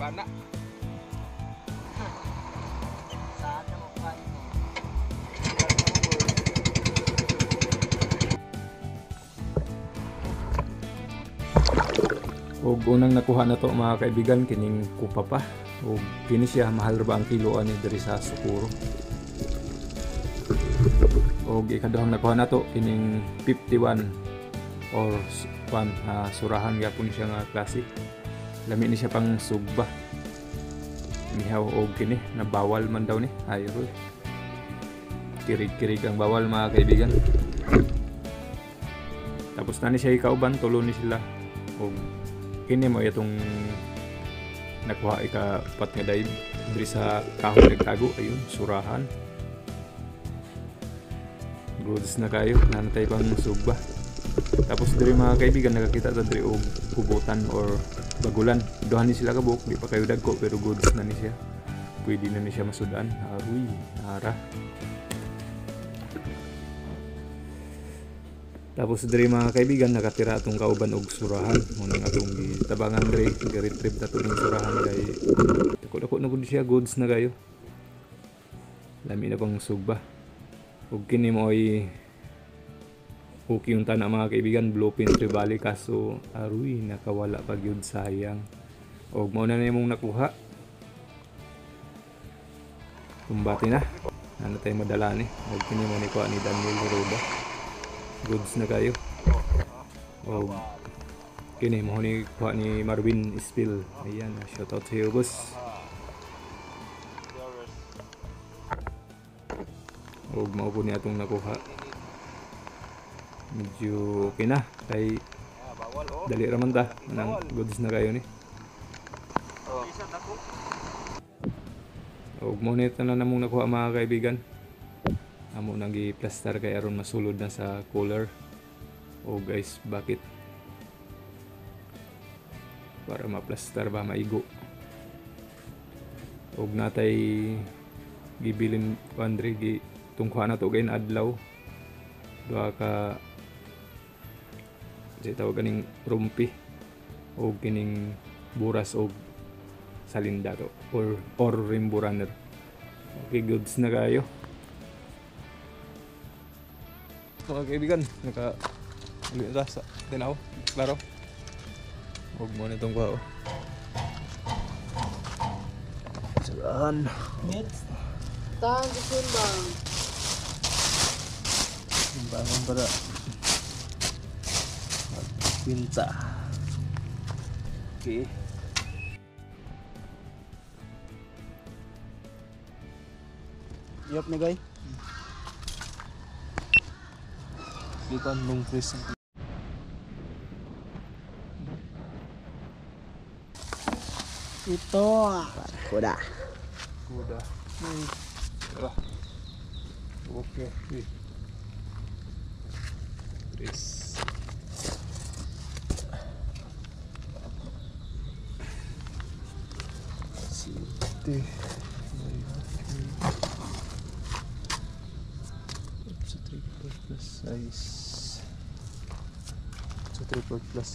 bana. Saan na magpain mo? Og unang nakuha na to mga kaibigan kining kupa pa. Og kini siya mahal ra ba ang kilo ani diri sa Sukuro. Og ikaduhang nakuha na to kining 51 or surahan gyapon siya nga klase. Lami ni siya pang sugba. Mihaw og kini na bawal man daw ni. Ayo roy. Kirig-kirig ang bawal mga kaibigan. Tapos na ni siya ikauban, tulo ni sila. Og kini mo itong nakuha ika-4 nga dive diri sa kahoy nagtago. Ayun, surahan. Goods na kayo, nanatay pang sugba. Tapos diri mga kaibigan nakakita ta diri og kubutan or bagulan. Duha ni sila kabuk, di pa kayo dagko pero goods na ni siya. Pwede na ni siya masudan. Aruy, ara. Tapos diri mga kaibigan nakatira atong kauban og surahan. Munang atong gitabangan diri, gi-retrieve ta ning surahan kay dako-dako na gud siya, goods na kayo. Lami na pang sugba. Ug kini mo ay okay yung tana mga kaibigan, bluefin trevally kaso aruy nakawala pag yun, sayang. Og mao na nimong nakuha. Kumbati na. Ano tayo madala ni? Og kini mo ni kuha ni Daniel Roda. Goods na kayo. Og kini mo ni kuha ni Marvin Spill. Ayan, shout out sa iyo boss. Og mao po ni atong nakuha. Medyo okay na kay dali raman ta nang goods na kayo ni. Og mo ni tanan namong nakuha mga kaibigan. Amo nang gi-plaster kay aron masulod na sa cooler. O guys, bakit? Para ma-plaster ba maigo. Og natay gibilin Andre gi tungkuha na to gain adlaw. Duha ka di tawag kaning rumpi o kining buras o salinda to or rainbow runner. Okay, goods na kayo mga kaibigan. Ulit na sa tinaw klaro. Huwag mo na itong kuha sarahan Tahan sa simbang. bangon para pinta. Okay. Yup na guys. Dito ang long press. Ito. Kuda. Kuda. Okay. Press. Siti. Sa triple plus size. Sa triple plus.